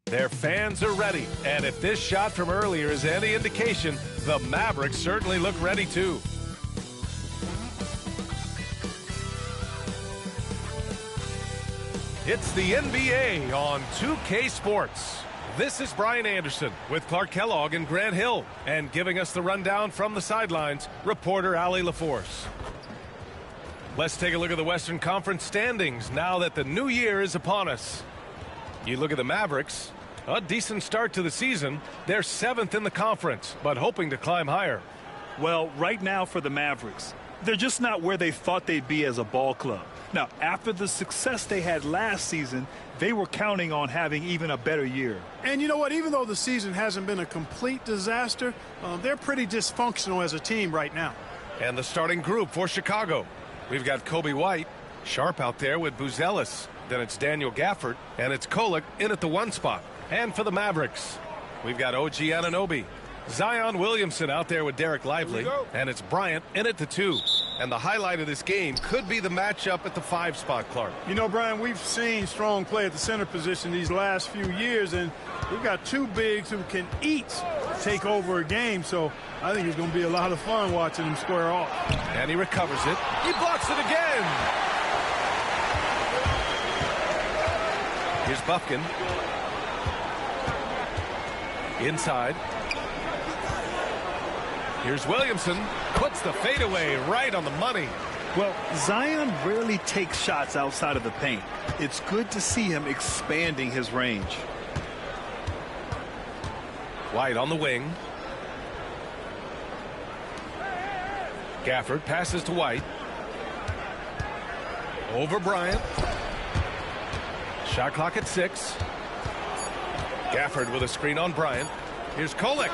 Their fans are ready, and if this shot from earlier is any indication, the Mavericks certainly look ready too. It's the NBA on 2K Sports. This is Brian Anderson with Clark Kellogg and Grant Hill, and giving us the rundown from the sidelines, reporter Allie LaForce. Let's take a look at the Western Conference standings now that the new year is upon us. You look at the Mavericks, a decent start to the season. They're 7th in the conference, but hoping to climb higher. Well, right now for the Mavericks, they're just not where they thought they'd be as a ball club. Now, after the success they had last season, they were counting on having even a better year. And you know what? Even though the season hasn't been a complete disaster, they're pretty dysfunctional as a team right now. And the starting group for Chicago. We've got Coby White, Sharp out there with Buzelis. Then it's Daniel Gafford, and it's Kolek in at the 1 spot. And for the Mavericks, we've got OG Anunoby, Zion Williamson out there with Derek Lively, and it's Bryant in at the 2. And the highlight of this game could be the matchup at the 5 spot, Clark. You know, Brian, we've seen strong play at the center position these last few years, and we've got 2 bigs who can each take over a game, so I think it's going to be a lot of fun watching them square off. And he recovers it. He blocks it again. Here's Bufkin. Inside. Here's Williamson. Puts the fadeaway right on the money. Well, Zion rarely takes shots outside of the paint. It's good to see him expanding his range. White on the wing. Gafford passes to White. Over Bryant. Shot clock at 6. Gafford with a screen on Bryant. Here's Kolek.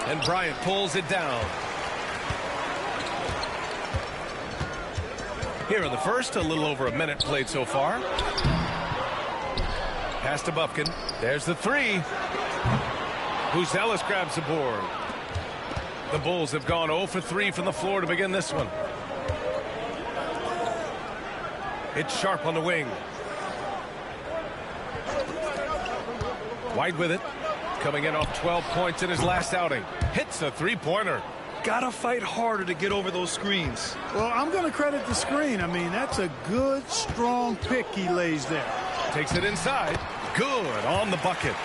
And Bryant pulls it down. Here in the first, a little over a minute played so far. Pass to Bufkin. There's the 3. Buzelis grabs the board. The Bulls have gone 0 for 3 from the floor to begin this one. It's Sharp on the wing. White with it. Coming in off 12 points in his last outing. Hits a 3-pointer. Gotta fight harder to get over those screens. Well, I'm going to credit the screen. I mean, that's a good, strong pick he lays there. Takes it inside. Good on the bucket.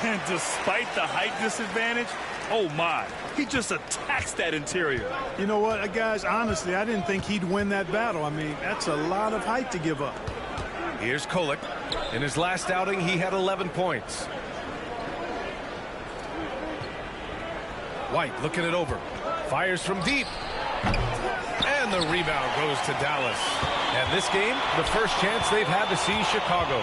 And despite the height disadvantage, oh my, he just attacks that interior. You know what, guys, honestly, I didn't think he'd win that battle. I mean, that's a lot of height to give up. Here's Kolek. In his last outing, he had 11 points. White looking it over. Fires from deep. And the rebound goes to Dallas. And this game, the first chance they've had to see Chicago.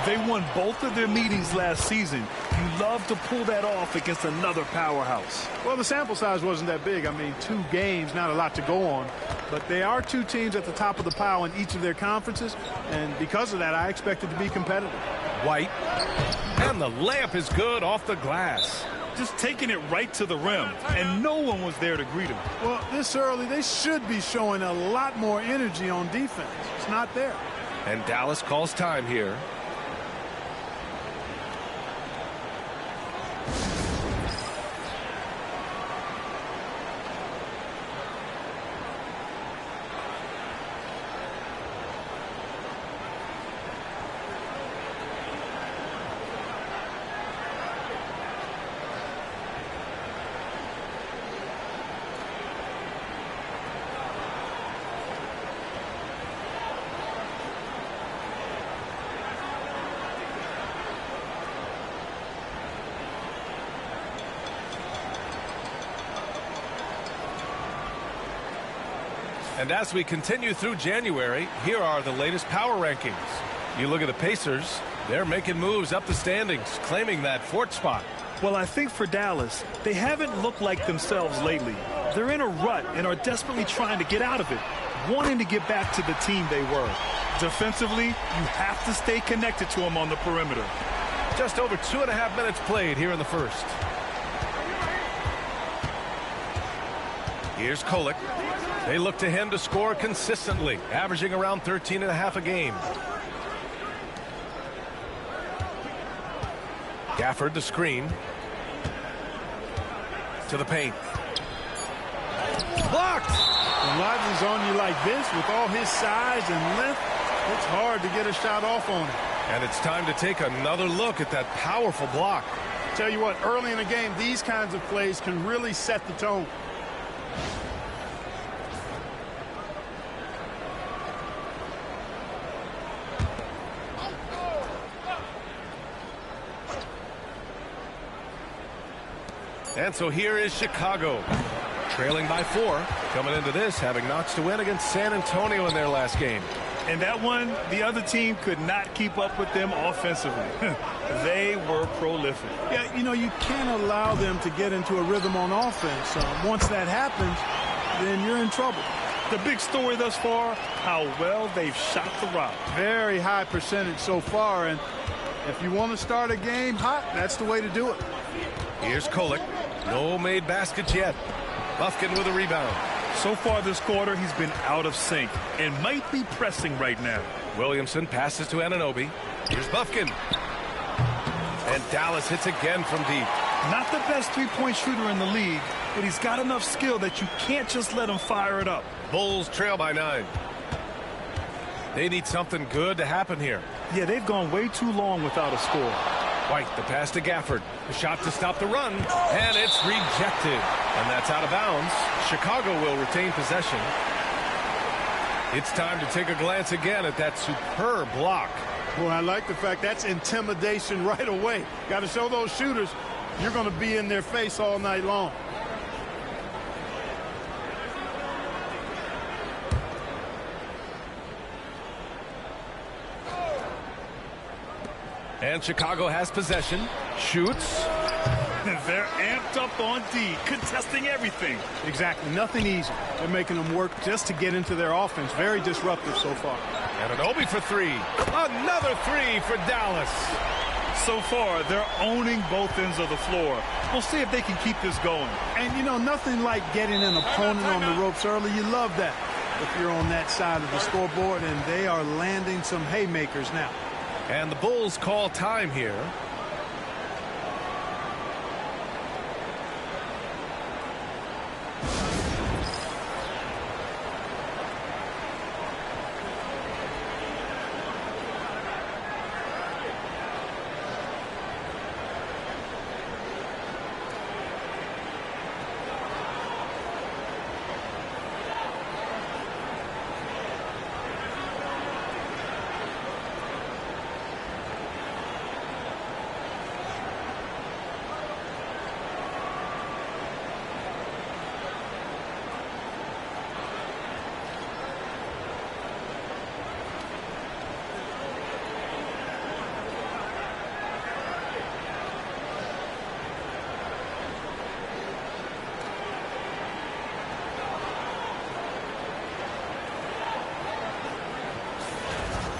They won both of their meetings last season. You love to pull that off against another powerhouse. Well, the sample size wasn't that big. I mean, 2 games, not a lot to go on. But they are 2 teams at the top of the pile in each of their conferences. And because of that, I expect it to be competitive. White. And the layup is good off the glass. Just taking it right to the rim, and no one was there to greet him. Well, this early, they should be showing a lot more energy on defense. It's not there. And Dallas calls time here. And as we continue through January, here are the latest power rankings. You look at the Pacers, they're making moves up the standings, claiming that 4th spot. Well, I think for Dallas, they haven't looked like themselves lately. They're in a rut and are desperately trying to get out of it, wanting to get back to the team they were. Defensively, you have to stay connected to them on the perimeter. Just over 2.5 minutes played here in the first. Here's Kolek. They look to him to score consistently, averaging around 13.5 a game. Gafford the screen. To the paint. Blocked! When Lively's on you like this, with all his size and length, it's hard to get a shot off on him. And it's time to take another look at that powerful block. Tell you what, early in the game, these kinds of plays can really set the tone. And so here is Chicago, trailing by 4, coming into this, having notched a win against San Antonio in their last game. And that one, the other team could not keep up with them offensively. They were prolific. Yeah, you know, you can't allow them to get into a rhythm on offense. Once that happens, then you're in trouble. The big story thus far, how well they've shot the rock. Very high percentage so far, and if you want to start a game hot, that's the way to do it. Here's Kolek. No made baskets yet. Bufkin with a rebound. So far this quarter, he's been out of sync and might be pressing right now. Williamson passes to Anunoby. Here's Bufkin. And Dallas hits again from deep. Not the best three-point shooter in the league, but he's got enough skill that you can't just let him fire it up. Bulls trail by 9. They need something good to happen here. Yeah, they've gone way too long without a score. White, the pass to Gafford. The shot to stop the run, and it's rejected. And that's out of bounds. Chicago will retain possession. It's time to take a glance again at that superb block. Boy, I like the fact that's intimidation right away. Got to show those shooters you're going to be in their face all night long. And Chicago has possession. Shoots. They're amped up on D, contesting everything. Exactly. Nothing easy. They're making them work just to get into their offense. Very disruptive so far. Anunoby for 3. Another 3 for Dallas. So far, they're owning both ends of the floor. We'll see if they can keep this going. And, you know, nothing like getting an opponent on the ropes early. You love that if you're on that side of the scoreboard, and they are landing some haymakers now. And the Bulls call time here.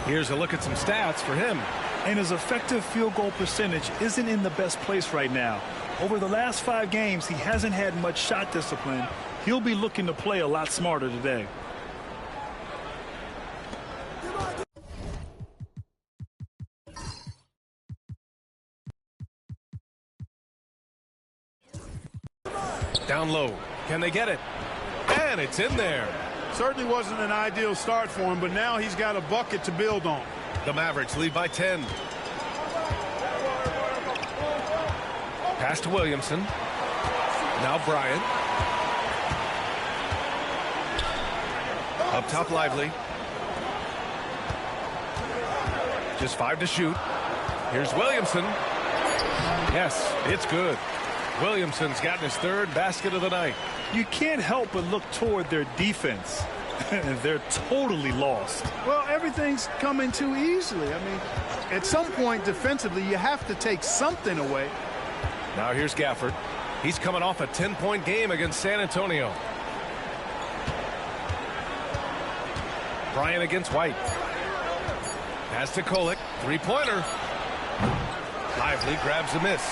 Here's a look at some stats for him. And his effective field goal percentage isn't in the best place right now. Over the last 5 games, he hasn't had much shot discipline. He'll be looking to play a lot smarter today. Down low. Can they get it? And it's in there. Certainly wasn't an ideal start for him, but now he's got a bucket to build on. The Mavericks lead by 10. Pass to Williamson. Now Bryant. Up top, Lively. Just 5 to shoot. Here's Williamson. Yes, it's good. Williamson's gotten his 3rd basket of the night. You can't help but look toward their defense. They're totally lost. Well, everything's coming too easily. I mean, at some point defensively, you have to take something away. Now here's Gafford. He's coming off a 10-point game against San Antonio. Bryant against White. Pass to Kolek. 3-pointer. Lively grabs a miss.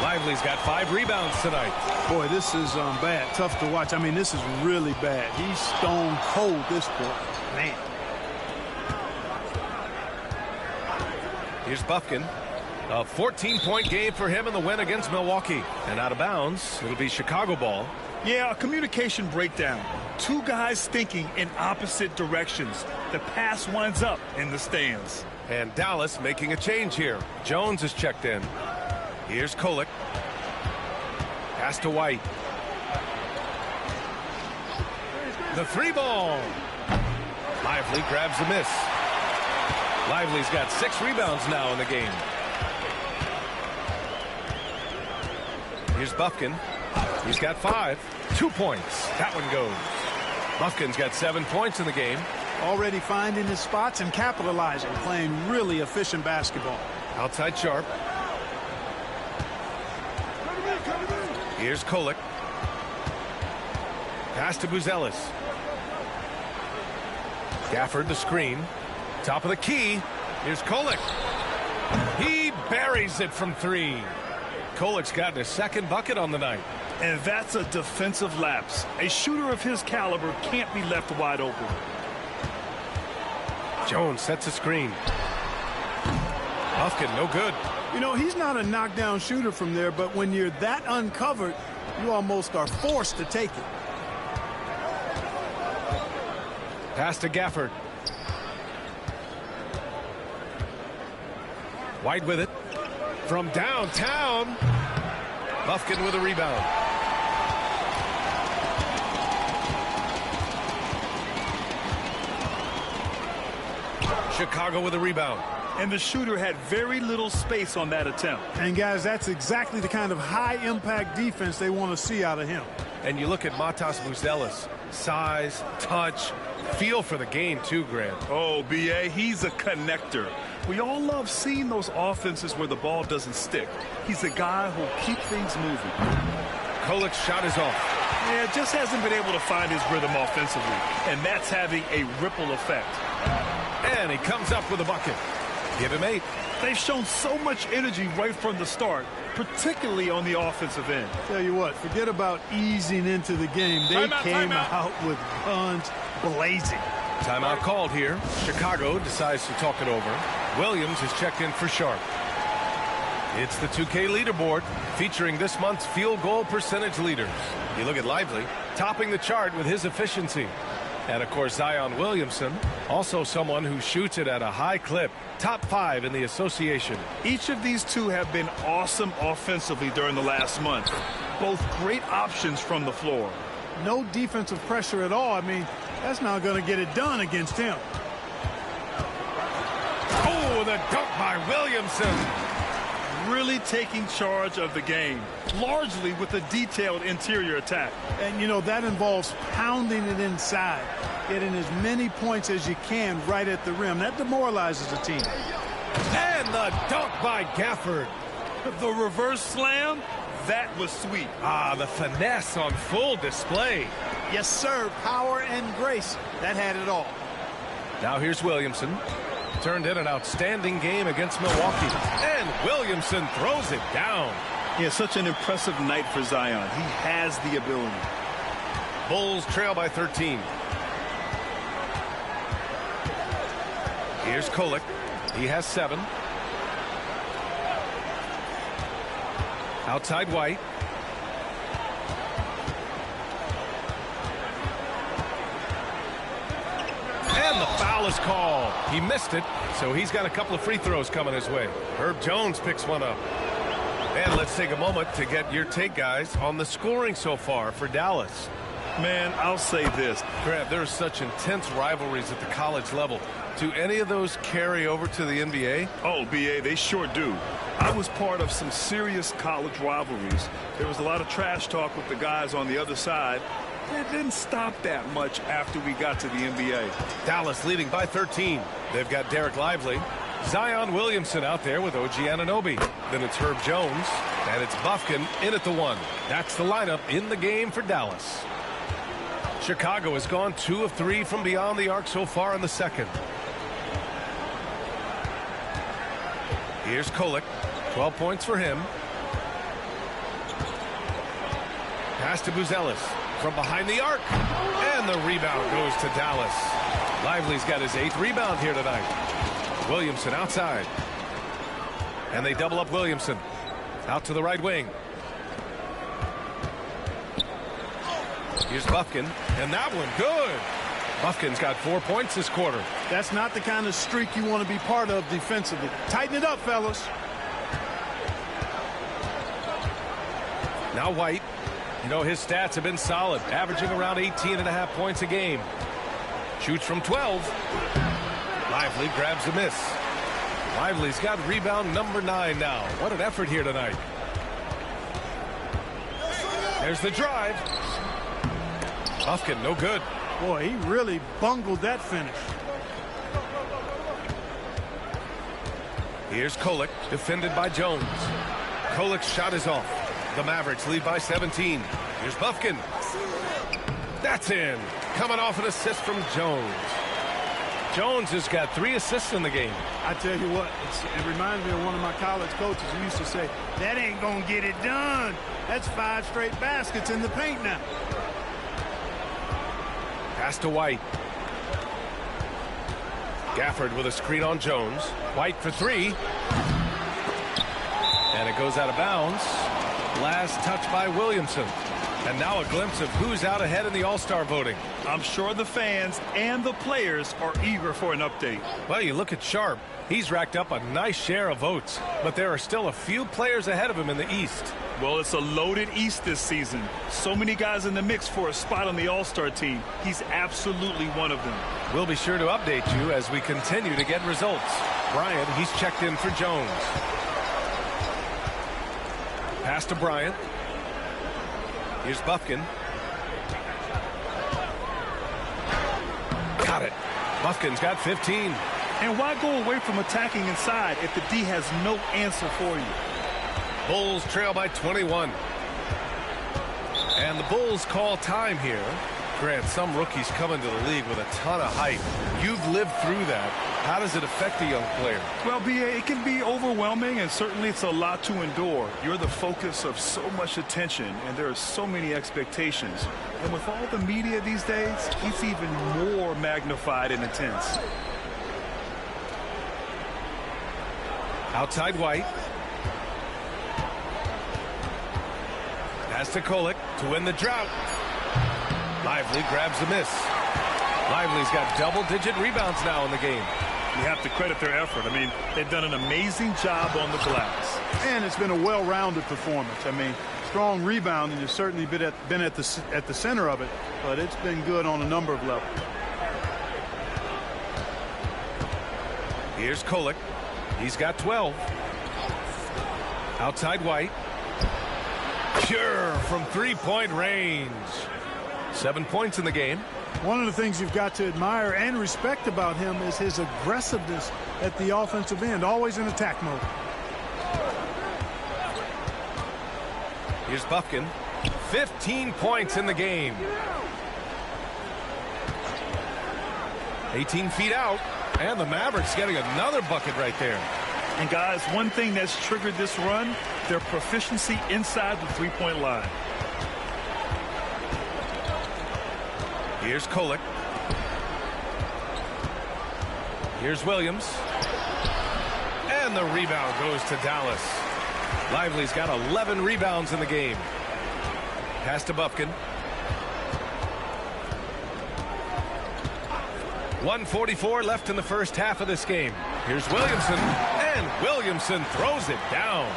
Lively's got 5 rebounds tonight. Boy, this is bad. Tough to watch. I mean, this is really bad. He's stone cold this point. Man. Here's Bufkin. A 14-point game for him in the win against Milwaukee. And out of bounds, it'll be Chicago ball. Yeah, a communication breakdown. Two guys thinking in opposite directions. The pass winds up in the stands. And Dallas making a change here. Jones is checked in. Here's Kolek. Pass to White. The 3-ball. Lively grabs the miss. Lively's got 6 rebounds now in the game. Here's Bufkin. He's got 5. 2 points. That one goes. Bufkin's got 7 points in the game. Already finding his spots and capitalizing, playing really efficient basketball. Outside Sharp. Here's Kolek. Pass to Buzelis. Gafford the screen. Top of the key. Here's Kolek. He buries it from 3. Kolek's gotten his 2nd bucket on the night. And that's a defensive lapse. A shooter of his caliber can't be left wide open. Jones sets a screen. Bufkin, no good. You know, he's not a knockdown shooter from there, but when you're that uncovered, you almost are forced to take it. Pass to Gafford. White with it. From downtown. Bufkin with a rebound. Chicago with a rebound. And the shooter had very little space on that attempt. And guys, that's exactly the kind of high-impact defense they want to see out of him. And you look at Matas Buzelis. Size, touch, feel for the game too, Grant. Oh, B.A., he's a connector. We all love seeing those offenses where the ball doesn't stick. He's a guy who'll keep things moving. Kolek's shot is off. Yeah, just hasn't been able to find his rhythm offensively. And that's having a ripple effect. And he comes up with a bucket. Give him 8. They've shown so much energy right from the start, particularly on the offensive end. Tell you what, forget about easing into the game. They came out with guns blazing. Timeout called here. Chicago decides to talk it over. Williams is checked in for Sharp. It's the 2K leaderboard featuring this month's field goal percentage leaders. You look at Lively, topping the chart with his efficiency. And, of course, Zion Williamson, also someone who shoots it at a high clip. Top 5 in the association. Each of these two have been awesome offensively during the last month. Both great options from the floor. No defensive pressure at all. I mean, that's not going to get it done against him. Oh, the dunk by Williamson. Really taking charge of the game, largely with a detailed interior attack. And, you know, that involves pounding it inside, getting as many points as you can right at the rim. That demoralizes a team. And the dunk by Gafford. The reverse slam, that was sweet. Ah, the finesse on full display. Yes, sir. Power and grace. That had it all. Now here's Williamson. Turned in an outstanding game against Milwaukee. And Williamson throws it down. Yeah, such an impressive night for Zion. He has the ability. Bulls trail by 13. Here's Kolek. He has 7. Outside White. And the foul is called. He missed it, so he's got a couple of free throws coming his way. Herb Jones picks one up. And let's take a moment to get your take, guys, on the scoring so far for Dallas. Man, I'll say this. Grant, there are such intense rivalries at the college level. Do any of those carry over to the NBA? Oh, B.A., they sure do. I was part of some serious college rivalries. There was a lot of trash talk with the guys on the other side. It didn't stop that much after we got to the NBA. Dallas leading by 13. They've got Derek Lively. Zion Williamson out there with OG Anunoby. Then it's Herb Jones. And it's Bufkin in at the 1. That's the lineup in the game for Dallas. Chicago has gone 2 of 3 from beyond the arc so far in the second. Here's Kolek. 12 points for him. Pass to Buzelis. From behind the arc. And the rebound goes to Dallas. Lively's got his 8th rebound here tonight. Williamson outside. And they double up Williamson. Out to the right wing. Here's Bufkin, and that one good. Bufkin's got 4 points this quarter. That's not the kind of streak you want to be part of defensively. Tighten it up, fellas. Now White. You know, his stats have been solid, averaging around 18.5 points a game. Shoots from 12. Lively grabs the miss. Lively's got rebound number 9 now. What an effort here tonight. There's the drive. Bufkin, no good. Boy, he really bungled that finish. Here's Kolek, defended by Jones. Kolek's shot is off. The Mavericks lead by 17. Here's Bufkin. That's in. Coming off an assist from Jones. Jones has got 3 assists in the game. I tell you what, it reminds me of one of my college coaches who used to say, that ain't gonna get it done. That's 5 straight baskets in the paint now. Pass to White. Gafford with a screen on Jones. White for 3. And it goes out of bounds. Last touch by Williamson. And now a glimpse of who's out ahead in the All-Star voting. I'm sure the fans and the players are eager for an update. Well, you look at Sharp. He's racked up a nice share of votes. But there are still a few players ahead of him in the East. Well, it's a loaded East this season. So many guys in the mix for a spot on the All-Star team. He's absolutely one of them. We'll be sure to update you as we continue to get results. Bryant, he's checked in for Jones. Pass to Bryant. Here's Bufkin. Got it. Bufkin's got 15. And why go away from attacking inside if the D has no answer for you? Bulls trail by 21. And the Bulls call time here. Grant, some rookies come into the league with a ton of hype. You've lived through that. How does it affect a young player? Well, B.A., it can be overwhelming, and certainly it's a lot to endure. You're the focus of so much attention, and there are so many expectations. And with all the media these days, it's even more magnified and intense. Outside White. Pass to Kolek to win the drought. Lively grabs the miss. Lively's got double-digit rebounds now in the game. You have to credit their effort. I mean, they've done an amazing job on the glass. And it's been a well-rounded performance. I mean, strong rebounding has certainly been at the center of it, but it's been good on a number of levels. Here's Kolek. He's got 12. Outside White. Pure from three-point range. 7 points in the game. One of the things you've got to admire and respect about him is his aggressiveness at the offensive end, always in attack mode. Here's Bufkin. 15 points in the game. 18 feet out, and the Mavericks getting another bucket right there. And guys, one thing that's triggered this run, their proficiency inside the three-point line. Here's Kolek. Here's Williams. And the rebound goes to Dallas. Lively's got 11 rebounds in the game. Pass to Bufkin. 1:44 left in the first half of this game. Here's Williamson, and Williamson throws it down.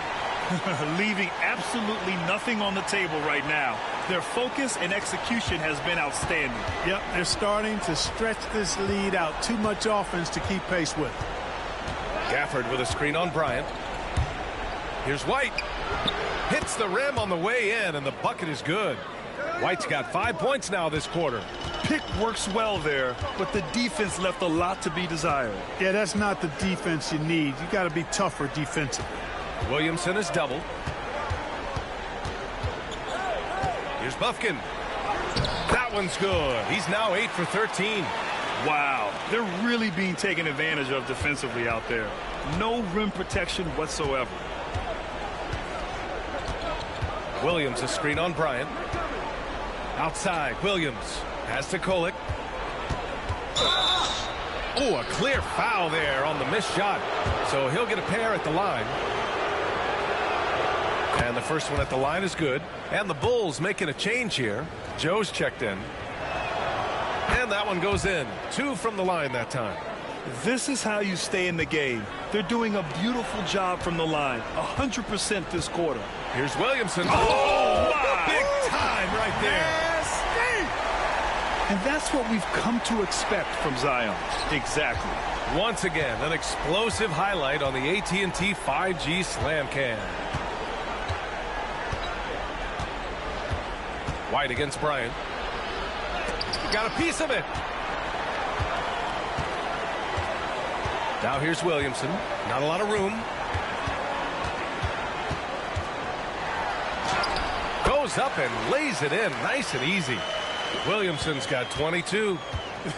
Leaving absolutely nothing on the table right now. Their focus and execution has been outstanding. Yep, they're starting to stretch this lead out. Too much offense to keep pace with. Gafford with a screen on Bryant. Here's White. Hits the rim on the way in, and the bucket is good. White's got 5 points now this quarter. Pick works well there, but the defense left a lot to be desired. Yeah, that's not the defense you need. You got to be tougher defensively. Williamson is doubled. Here's Bufkin. That one's good. He's now 8 for 13. Wow, they're really being taken advantage of defensively out there. No rim protection whatsoever. Williams a screen on Bryant. Outside, Williams has to Kolek. Oh, a clear foul there on the missed shot. So he'll get a pair at the line. And the first one at the line is good. And the Bulls making a change here. Joe's checked in. And that one goes in. 2 from the line that time. This is how you stay in the game. They're doing a beautiful job from the line. 100% this quarter. Here's Williamson. Oh, my. Big time right there. And that's what we've come to expect from Zion. Exactly. Once again, an explosive highlight on the AT&T 5G Slam Cam. White against Bryant. Got a piece of it. Now here's Williamson. Not a lot of room. Goes up and lays it in nice and easy. Williamson's got 22.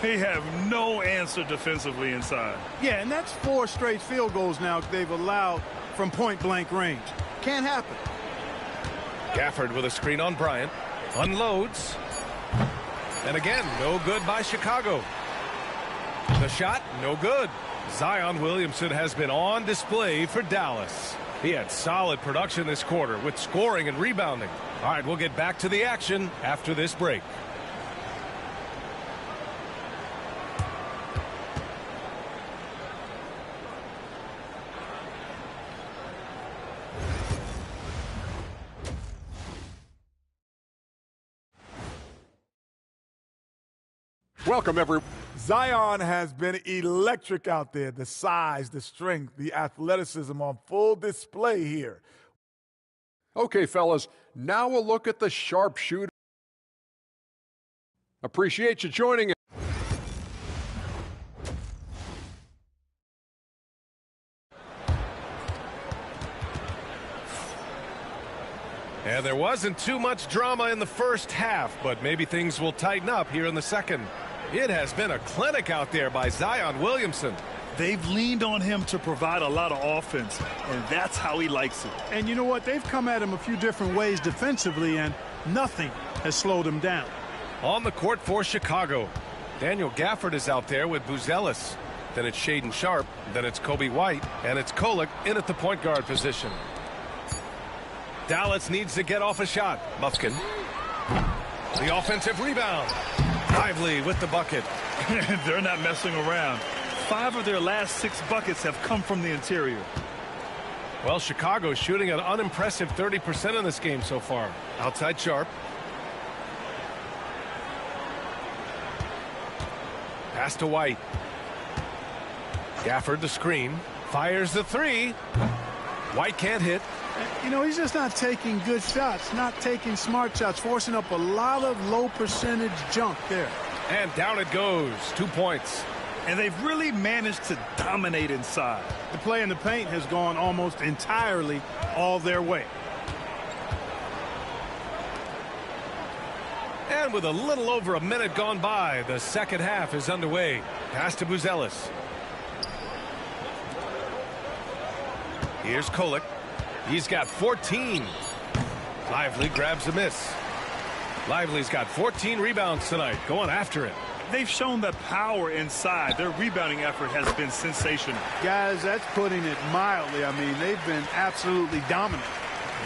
They have no answer defensively inside. Yeah, and that's 4 straight field goals now they've allowed from point-blank range. Can't happen. Gafford with a screen on Bryant. Unloads. And again, no good by Chicago. The shot, no good. Zion Williamson has been on display for Dallas. He had solid production this quarter with scoring and rebounding. All right, we'll get back to the action after this break. Welcome, everyone. Zion has been electric out there. The size, the strength, the athleticism on full display here. Okay, fellas, now we'll look at the sharpshooter. Appreciate you joining us. And there wasn't too much drama in the first half, but maybe things will tighten up here in the second. It has been a clinic out there by Zion Williamson. They've leaned on him to provide a lot of offense, and that's how he likes it. And you know what? They've come at him a few different ways defensively, and nothing has slowed him down. On the court for Chicago, Daniel Gafford is out there with Buzelis. Then it's Shaedon Sharpe. Then it's Coby White. And it's Kolek in at the point guard position. Dallas needs to get off a shot. Mufkin. The offensive rebound. Lively with the bucket. They're not messing around. 5 of their last 6 buckets have come from the interior. Well, Chicago's shooting an unimpressive 30% in this game so far. Outside Sharpe. Pass to White. Gafford the screen. Fires the 3. White can't hit. You know, he's just not taking good shots, not taking smart shots, forcing up a lot of low percentage junk there. And down it goes. 2 points. And they've really managed to dominate inside. The play in the paint has gone almost entirely all their way. And with a little over a minute gone by, the second half is underway. Pass to Buzelis. Here's Kolek. He's got 14. Lively grabs a miss. Lively's got 14 rebounds tonight, going after it. They've shown the power inside. Their rebounding effort has been sensational. Guys, that's putting it mildly. I mean, they've been absolutely dominant.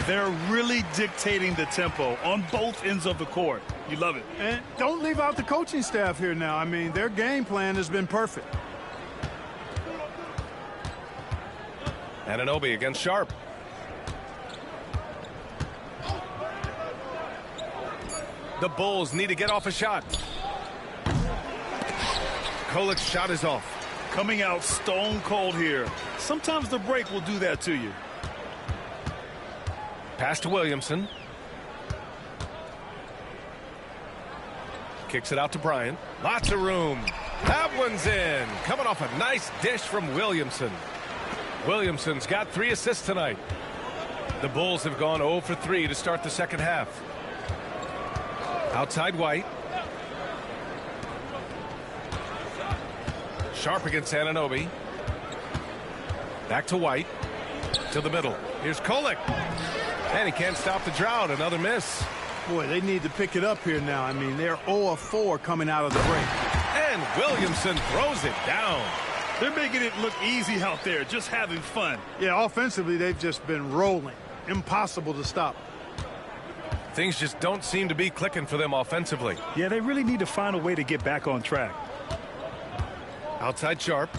They're really dictating the tempo on both ends of the court. You love it. And don't leave out the coaching staff here now. I mean, their game plan has been perfect. Anunoby against Sharpe. The Bulls need to get off a shot. Kolek's shot is off. Coming out stone cold here. Sometimes the break will do that to you. Pass to Williamson. Kicks it out to Bryant. Lots of room. That one's in. Coming off a nice dish from Williamson. Williamson's got 3 assists tonight. The Bulls have gone 0 for 3 to start the second half. Outside White. Sharpe against Anunoby. Back to White. To the middle. Here's Kolek. And he can't stop the drought. Another miss. Boy, they need to pick it up here now. I mean, they're 0 of 4 coming out of the break. And Williamson throws it down. They're making it look easy out there, just having fun. Yeah, offensively, they've just been rolling. impossible to stop. Things just don't seem to be clicking for them offensively. Yeah, they really need to find a way to get back on track. Outside Sharp.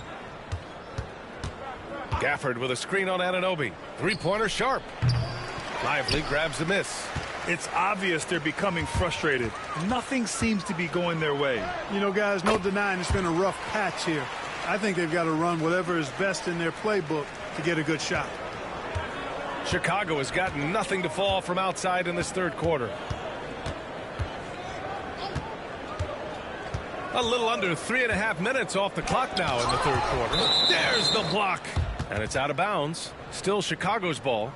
Gafford with a screen on Anunoby. Three-pointer Sharp. Lively grabs the miss. It's obvious they're becoming frustrated. Nothing seems to be going their way. You know, guys, no denying it's been a rough patch here. I think they've got to run whatever is best in their playbook to get a good shot. Chicago has gotten nothing to fall from outside in this third quarter. A little under 3.5 minutes off the clock now in the third quarter. There's the block. And it's out of bounds. Still Chicago's ball.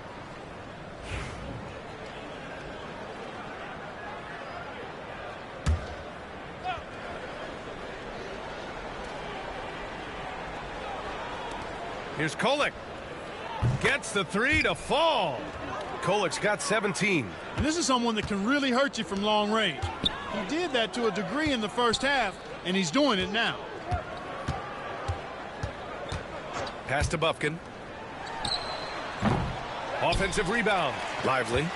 Here's Kolek. Gets the three to fall. Kolek's got 17. And this is someone that can really hurt you from long range. He did that to a degree in the first half, and he's doing it now. Pass to Bufkin. Offensive rebound. Lively.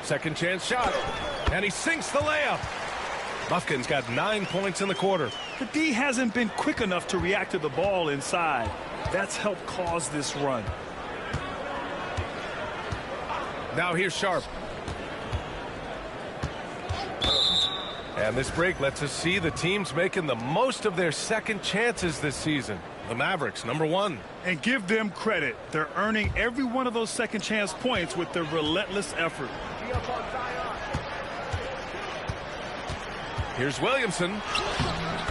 Second chance shot. And he sinks the layup. Bufkin's got 9 points in the quarter. The D hasn't been quick enough to react to the ball inside. That's helped cause this run. Now here's Sharp. And this break lets us see the teams making the most of their second chances this season. The Mavericks, #1. And give them credit. They're earning every one of those second chance points with their relentless effort. Here's Williamson.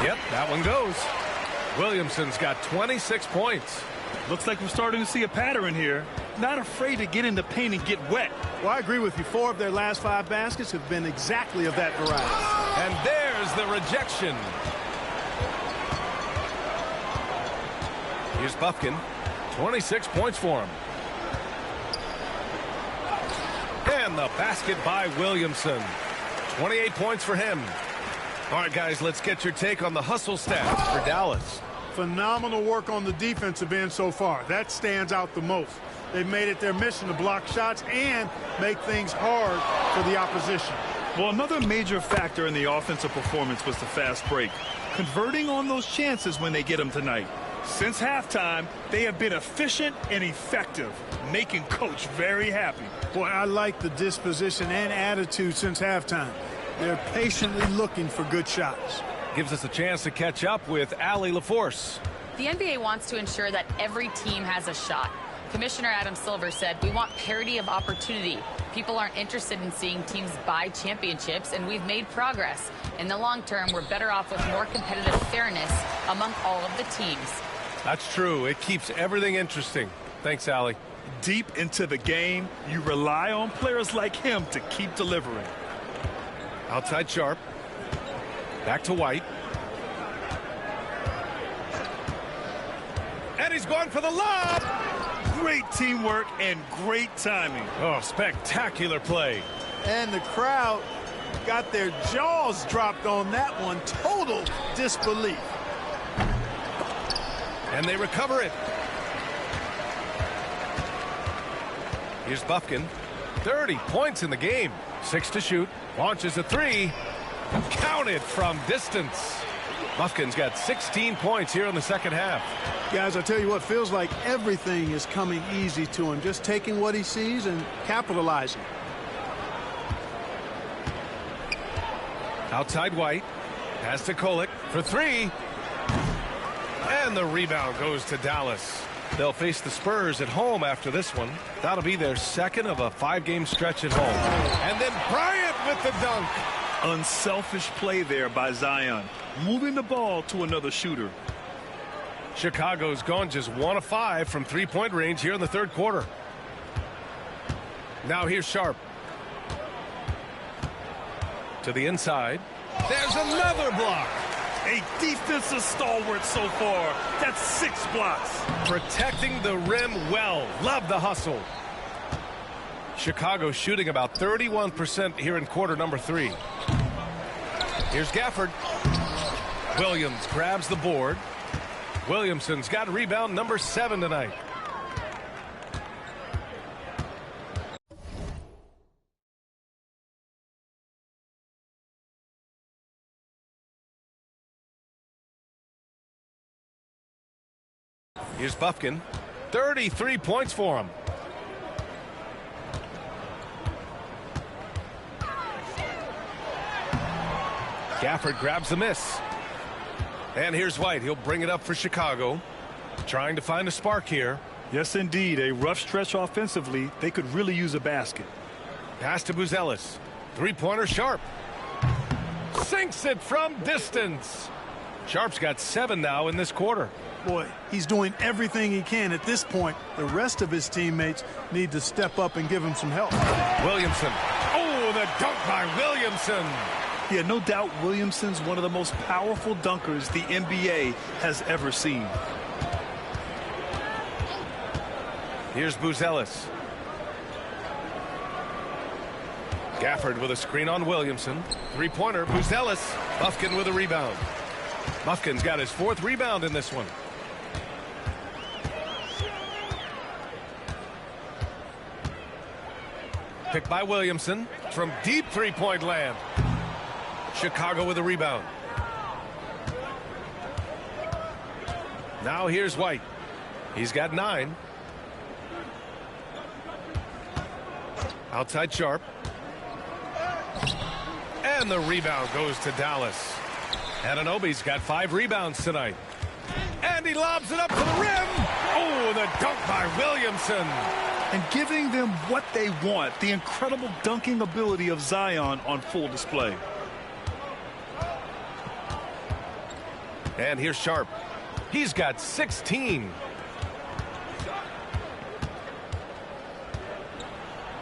Yep, that one goes. Williamson's got 26 points. Looks like we're starting to see a pattern here. Not afraid to get in the paint and get wet. Well, I agree with you. 4 of their last 5 baskets have been exactly of that variety. And there's the rejection. Here's Bufkin. 26 points for him. And the basket by Williamson. 28 points for him. All right, guys, let's get your take on the hustle stats for Dallas. Phenomenal work on the defensive end so far. That stands out the most. They've made it their mission to block shots and make things hard for the opposition. Well, another major factor in the offensive performance was the fast break. Converting on those chances when they get them tonight. Since halftime, they have been efficient and effective, making Coach very happy. Boy, I like the disposition and attitude since halftime. They're patiently looking for good shots. Gives us a chance to catch up with Allie LaForce. The NBA wants to ensure that every team has a shot. Commissioner Adam Silver said, "We want parity of opportunity. People aren't interested in seeing teams buy championships, and we've made progress. In the long term, we're better off with more competitive fairness among all of the teams." That's true. It keeps everything interesting. Thanks, Allie. Deep into the game, you rely on players like him to keep delivering. Outside Sharp. Back to White. And he's going for the lob. Great teamwork and great timing. Oh, spectacular play. And the crowd got their jaws dropped on that one. Total disbelief. And they recover it. Here's Bufkin. 30 points in the game. 6 to shoot. Launches a 3. Counted from distance. Bufkin's got 16 points here in the second half. Guys, I tell you what, feels like everything is coming easy to him. Just taking what he sees and capitalizing. Outside White. Pass to Kolek for 3. And the rebound goes to Dallas. They'll face the Spurs at home after this one. That'll be their second of a 5-game stretch at home. And then Bryant with the dunk. Unselfish play there by Zion, moving the ball to another shooter. Chicago's gone just 1 of 5 from 3-point range here in the third quarter. Now here's Sharp. To the inside. There's another block. A defensive stalwart so far. That's 6 blocks. Protecting the rim well. Love the hustle. Chicago shooting about 31% here in quarter number 3. Here's Gafford. Williams grabs the board. Williamson's got rebound number 7 tonight. Here's Bufkin. 33 points for him. Gafford grabs the miss. And here's White. He'll bring it up for Chicago. Trying to find a spark here. Yes, indeed. A rough stretch offensively. They could really use a basket. Pass to Buzelis. Three-pointer Sharp. Sinks it from distance. Sharp's got 7 now in this quarter. Boy, he's doing everything he can at this point. The rest of his teammates need to step up and give him some help. Williamson. Oh, the dunk by Williamson. Yeah, no doubt Williamson's one of the most powerful dunkers the NBA has ever seen. Here's Buzelis. Gafford with a screen on Williamson. Three-pointer, Buzelis. Bufkin with a rebound. Bufkin's got his 4th rebound in this one. Picked by Williamson from deep three-point land. Chicago with a rebound. Now here's White. He's got 9. Outside Sharp. And the rebound goes to Dallas. Anunoby's got 5 rebounds tonight. And he lobs it up to the rim. Oh, the dunk by Williamson. And giving them what they want, the incredible dunking ability of Zion on full display. And here's Sharp. He's got 16.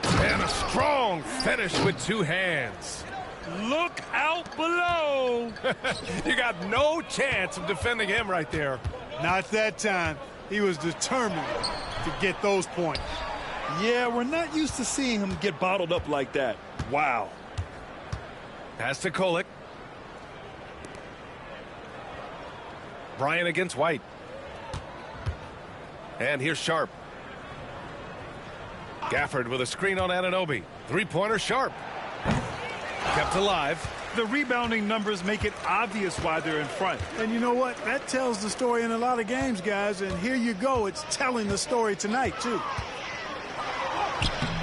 And a strong finish with 2 hands. Look out below. You got no chance of defending him right there. Not that time. He was determined to get those points. Yeah, we're not used to seeing him get bottled up like that. Wow. Pass to Kolek. Bryant against White. And here's Sharp. Gafford with a screen on Anunoby. Three-pointer Sharp. Kept alive. The rebounding numbers make it obvious why they're in front. And you know what? That tells the story in a lot of games, guys. And here you go. It's telling the story tonight, too.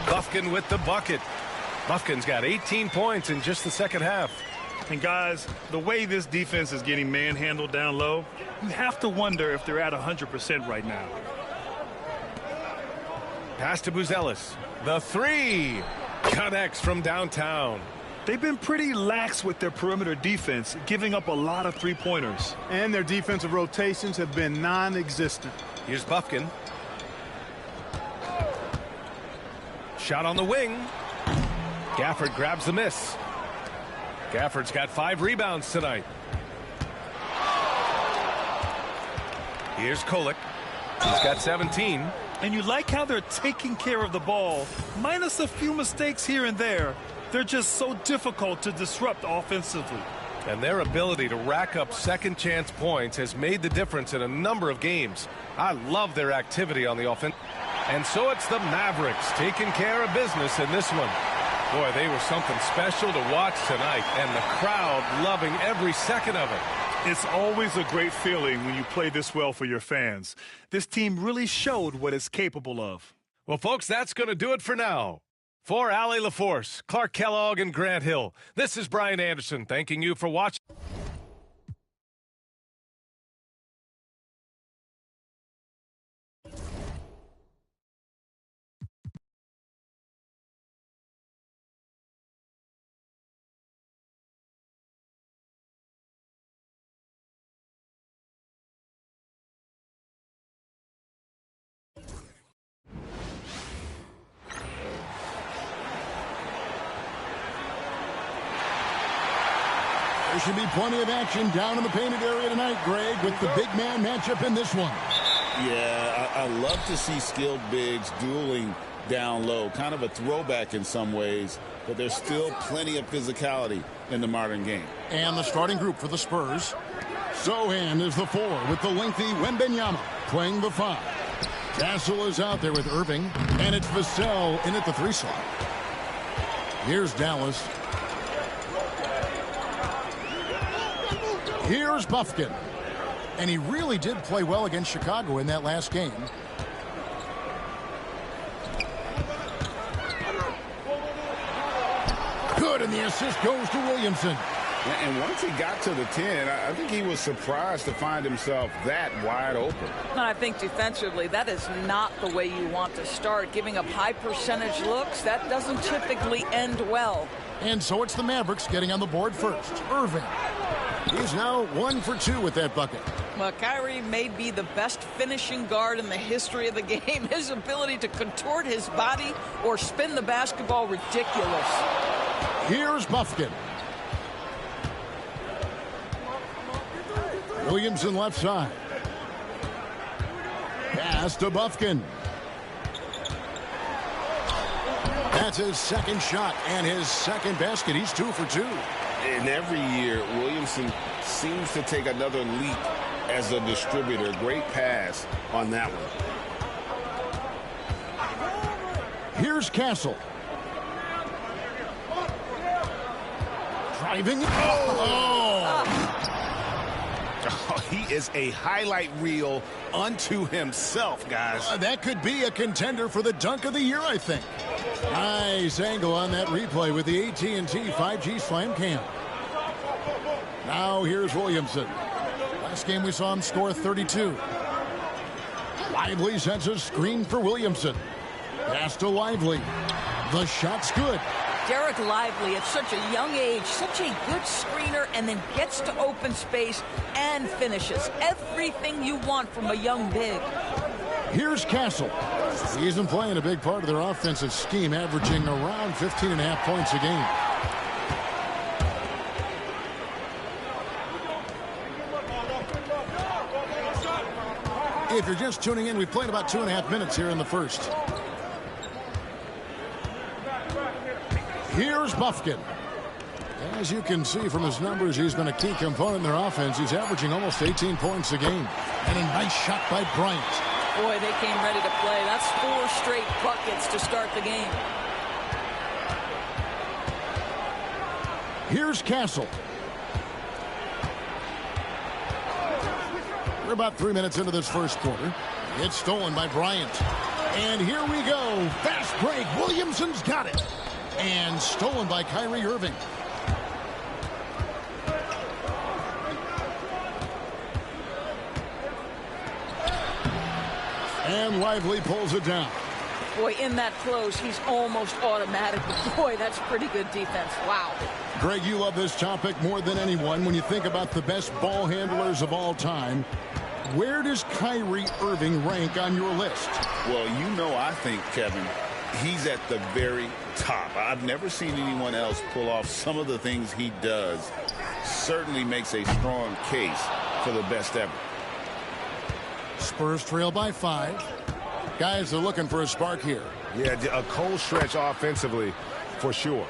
Bufkin with the bucket. Bufkin's got 18 points in just the second half. And guys, the way this defense is getting manhandled down low, you have to wonder if they're at 100% right now. Pass to Buzelis. The 3 connects from downtown. They've been pretty lax with their perimeter defense, giving up a lot of three-pointers. And their defensive rotations have been non-existent. Here's Bufkin. Shot on the wing. Gafford grabs the miss. Gafford's got 5 rebounds tonight. Here's Kolek. He's got 17. And you like how they're taking care of the ball, minus a few mistakes here and there. They're just so difficult to disrupt offensively. And their ability to rack up second chance points has made the difference in a number of games. I love their activity on the offense. And so it's the Mavericks taking care of business in this one. Boy, they were something special to watch tonight, and the crowd loving every second of it. It's always a great feeling when you play this well for your fans. This team really showed what it's capable of. Well, folks, that's going to do it for now. For Allie LaForce, Clark Kellogg, and Grant Hill, this is Brian Anderson thanking you for watching. There should be plenty of action down in the painted area tonight, Greg, with the big man matchup in this one. Yeah, I love to see skilled bigs dueling down low. Kind of a throwback in some ways, but there's still plenty of physicality in the modern game. And the starting group for the Spurs. Sohan is the 4 with the lengthy Wembanyama playing the 5. Castle is out there with Irving, and it's Vassell in at the 3 slot. Here's Dallas. Here's Bufkin. And he really did play well against Chicago in that last game. Good, and the assist goes to Williamson. And once he got to the 10, I think he was surprised to find himself that wide open. I think defensively, that is not the way you want to start. Giving up high percentage looks, that doesn't typically end well. And so it's the Mavericks getting on the board first. Irving. He's now 1 for 2 with that bucket. Well, Kyrie may be the best finishing guard in the history of the game. His ability to contort his body or spin the basketball, ridiculous. Here's Bufkin. Williamson left side. Pass to Bufkin. That's his second shot and his second basket. He's 2 for 2. And every year, Williamson seems to take another leap as a distributor. Great pass on that one. Here's Castle. Driving. Oh! He is a highlight reel unto himself, guys. That could be a contender for the dunk of the year, I think. Nice angle on that replay with the AT&T 5G Slam Cam. Now here's Williamson. Last game we saw him score 32. Lively sends a screen for Williamson. Pass to Lively. The shot's good. Derek Lively at such a young age, such a good screener, and then gets to open space and finishes. Everything you want from a young big. Here's Castle. He's been playing a big part of their offensive scheme, averaging around 15.5 points a game. If you're just tuning in, we've played about 2.5 minutes here in the first. Here's Bufkin. As you can see from his numbers, he's been a key component in their offense. He's averaging almost 18 points a game. And a nice shot by Bryant. Boy, they came ready to play. That's 4 straight buckets to start the game. Here's Castle. We're about 3 minutes into this first quarter. It's stolen by Bryant. And here we go. Fast break. Williamson's got it. And stolen by Kyrie Irving. And Lively pulls it down. Boy, in that close, he's almost automatic. Boy, that's pretty good defense. Wow. Greg, you love this topic more than anyone. When you think about the best ball handlers of all time, where does Kyrie Irving rank on your list? Well, you know, I think, Kevin, he's at the very top. I've never seen anyone else pull off some of the things he does. Certainly makes a strong case for the best ever. Spurs trail by 5. Guys are looking for a spark here. Yeah, a cold stretch offensively for sure.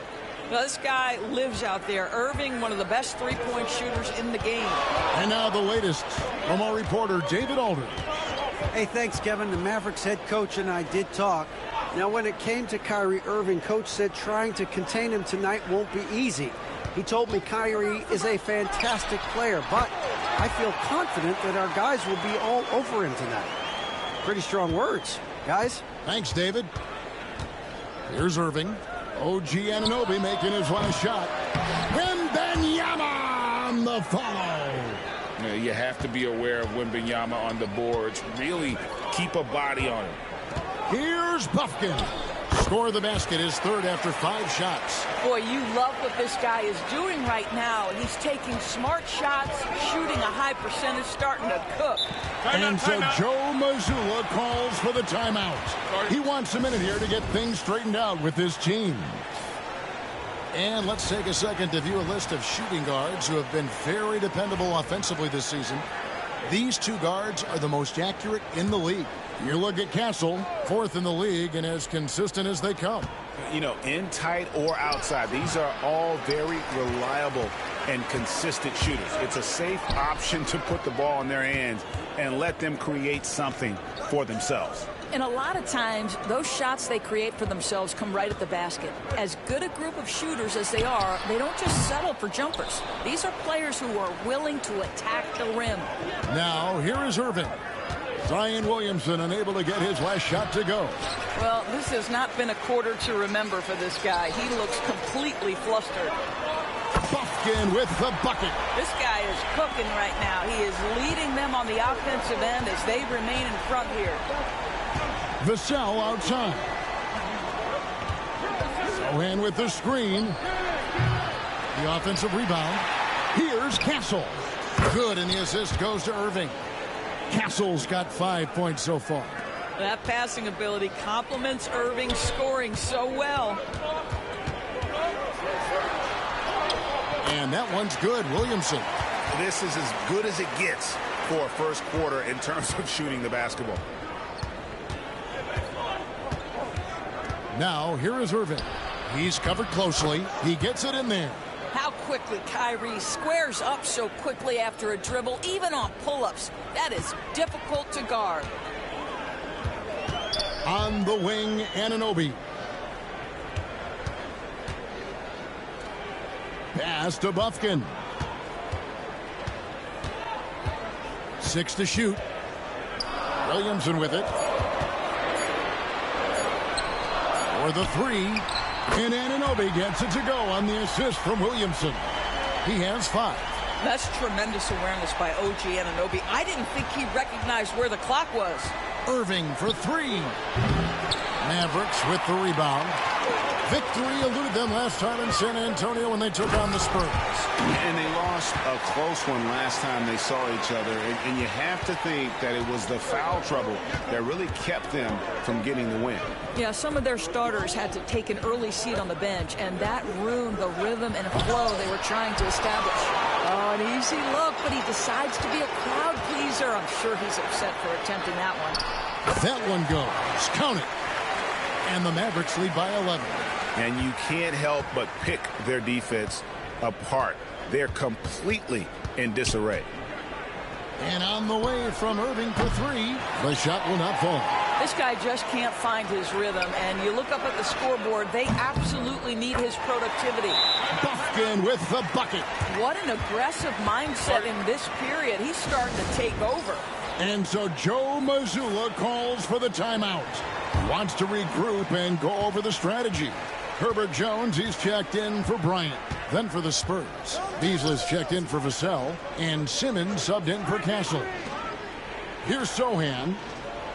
Well, this guy lives out there. Irving, one of the best three-point shooters in the game. And now the latest from our reporter, David Alder. Hey, thanks, Kevin. The Mavericks head coach and I did talk. Now, when it came to Kyrie Irving, coach said trying to contain him tonight won't be easy. He told me Kyrie is a fantastic player, but I feel confident that our guys will be all over him tonight. Pretty strong words, guys. Thanks, David. Here's Irving. OG Anunoby making his last shot. Wembanyama on the follow. You have to be aware of Wembanyama on the boards. Really keep a body on him. Here's Bufkin. Score the basket, his third after 5 shots. Boy, you love what this guy is doing right now. He's taking smart shots, shooting a high percentage, starting to cook. And so Joe Mazzulla calls for the timeout. He wants a minute here to get things straightened out with his team. And let's take a second to view a list of shooting guards who have been very dependable offensively this season. These 2 guards are the most accurate in the league. You look at Castle, 4th in the league and as consistent as they come. You know, in tight or outside, these are all very reliable and consistent shooters. It's a safe option to put the ball in their hands and let them create something for themselves. And a lot of times, those shots they create for themselves come right at the basket. As good a group of shooters as they are, they don't just settle for jumpers. These are players who are willing to attack the rim. Now, here is Irving. Zion Williamson unable to get his last shot to go. Well, this has not been a quarter to remember for this guy. He looks completely flustered. Bufkin with the bucket. This guy is cooking right now. He is leading them on the offensive end as they remain in front here. Vassell outside. Sohan with the screen. The offensive rebound. Here's Castle. Good, and the assist goes to Irving. Castle's got 5 points so far. That passing ability complements Irving's scoring so well. And that one's good. Williamson. This is as good as it gets for a first quarter in terms of shooting the basketball. Now, here is Irving. He's covered closely. He gets it in there. How quickly Kyrie squares up so quickly after a dribble, even on pull-ups. That is difficult to guard. On the wing, Anunoby. Pass to Bufkin. 6 to shoot. Williamson with it. For the 3. And Anunoby gets it to go on the assist from Williamson. He has 5. That's tremendous awareness by OG Anunoby. I didn't think he recognized where the clock was. Irving for 3. Mavericks with the rebound. Victory eluded them last time in San Antonio when they took on the Spurs. And they lost a close one last time they saw each other. And you have to think that it was the foul trouble that really kept them from getting the win. Yeah, some of their starters had to take an early seat on the bench, and that ruined the rhythm and flow they were trying to establish. Oh, an easy look, but he decides to be a crowd pleaser. I'm sure he's upset for attempting that one. That one goes. Count it. And the Mavericks lead by 11. And you can't help but pick their defense apart. They're completely in disarray. And on the way from Irving for 3. The shot will not fall. This guy just can't find his rhythm, and you look up at the scoreboard, they absolutely need his productivity. Bufkin with the bucket. What an aggressive mindset in this period. He's starting to take over. And so Joe Mazzulla calls for the timeout. Wants to regroup and go over the strategy. Herbert Jones, he's checked in for Bryant. Then for the Spurs, Beasley's checked in for Vassell, and Simmons subbed in for Castle. Here's Sohan.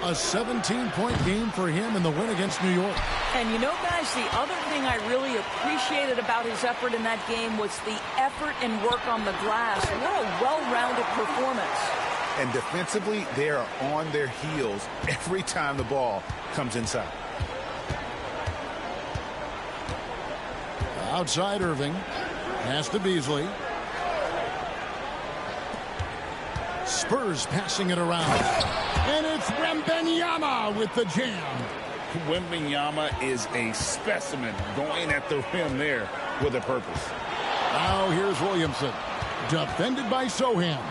A 17-point game for him in the win against New York. And you know, guys, the other thing I really appreciated about his effort in that game was the effort and work on the glass. What a well-rounded performance. And defensively, they are on their heels every time the ball comes inside. Outside Irving. Pass to Beasley. Spurs passing it around. And it's Wembanyama with the jam. Wembanyama is a specimen going at the rim there with a purpose. Now here's Williamson. Defended by Sohan.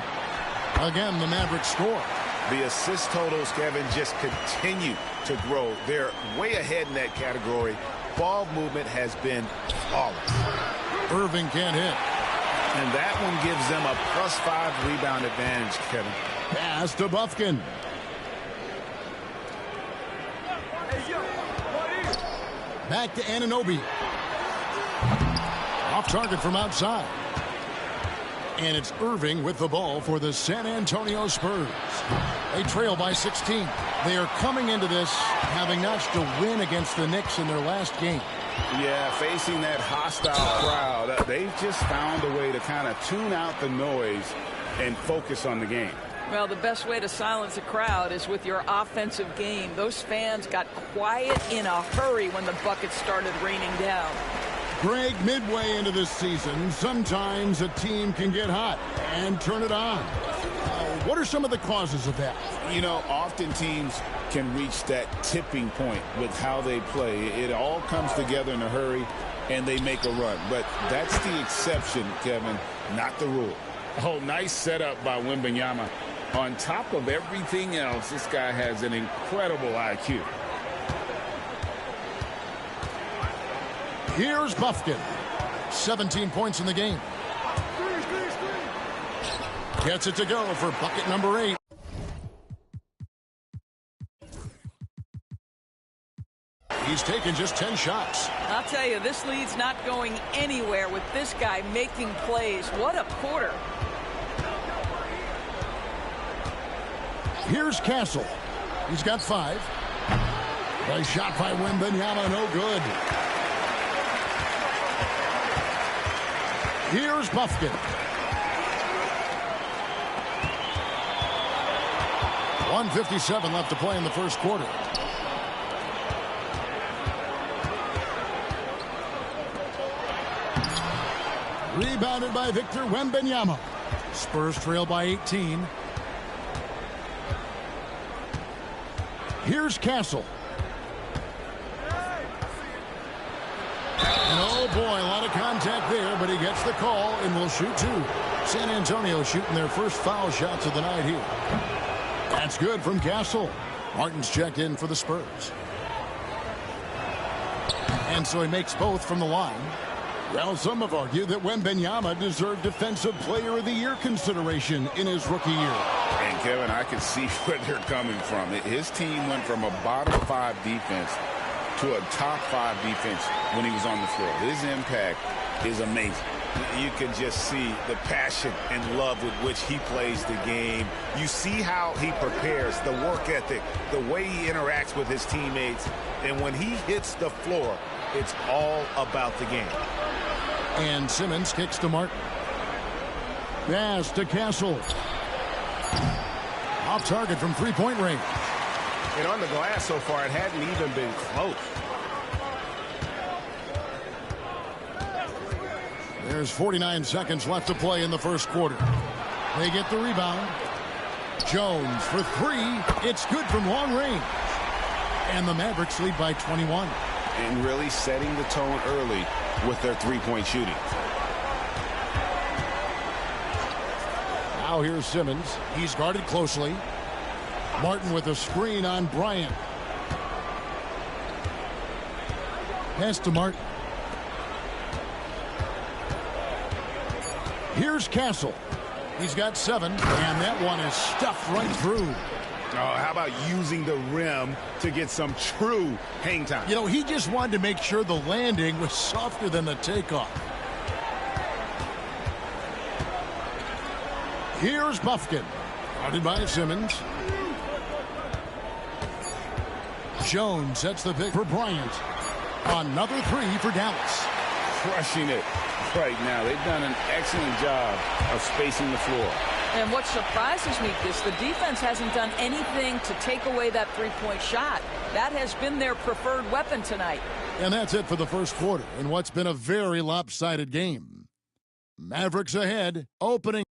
Again, the Mavericks score. The assist totals, Kevin, just continue to grow. They're way ahead in that category. Ball movement has been flawless. Irving can't hit. And that one gives them a +5 rebound advantage, Kevin. Pass to Bufkin. Back to Anunoby. Off target from outside. And it's Irving with the ball for the San Antonio Spurs. They trail by 16. They are coming into this having notched a win against the Knicks in their last game. Yeah, facing that hostile crowd, they've just found a way to kind of tune out the noise and focus on the game. Well, the best way to silence a crowd is with your offensive game. Those fans got quiet in a hurry when the buckets started raining down. Greg, midway into this season, sometimes a team can get hot and turn it on. What are some of the causes of that? You know, often teams can reach that tipping point with how they play. It all comes together in a hurry, and they make a run. But that's the exception, Kevin, not the rule. Oh, nice setup by Wembanyama. On top of everything else, this guy has an incredible IQ. Here's Bufkin. 17 points in the game. Gets it to go for bucket number 8. He's taken just 10 shots. I'll tell you, this lead's not going anywhere with this guy making plays. What a quarter. Here's Castle. He's got 5. Nice shot by Wembanyama, no good. Here's Bufkin. 1:57 left to play in the first quarter. Rebounded by Victor Wembanyama. Spurs trail by 18. Here's Castle. And oh boy, a lot of contact there, but he gets the call and will shoot 2. San Antonio shooting their first foul shots of the night here. That's good from Castle. Martin's checked in for the Spurs. And so he makes both from the line. Well, some have argued that Wembanyama deserved Defensive Player of the Year consideration in his rookie year. And, Kevin, I can see where they're coming from. His team went from a bottom 5 defense to a top 5 defense when he was on the floor. His impact is amazing. You can just see the passion and love with which he plays the game. You see how he prepares, the work ethic, the way he interacts with his teammates. And when he hits the floor, it's all about the game. And Simmons kicks to Martin. Pass to Castle. Off target from three-point range. And on the glass so far, it hadn't even been close. There's 49 seconds left to play in the first quarter. They get the rebound. Jones for 3. It's good from long range. And the Mavericks lead by 21. And really setting the tone early with their three-point shooting. Now here's Simmons. He's guarded closely. Martin with a screen on Bryant. Pass to Martin. Here's Castle. He's got 7, and that one is stuffed right through. Oh, how about using the rim to get some true hang time? You know, he just wanted to make sure the landing was softer than the takeoff. Here's Bufkin. Guarded by Simmons. Jones sets the pick for Bryant. Another 3 for Dallas. Crushing it right now. They've done an excellent job of spacing the floor. And what surprises me is the defense hasn't done anything to take away that three-point shot. That has been their preferred weapon tonight. And that's it for the first quarter in what's been a very lopsided game. Mavericks ahead, opening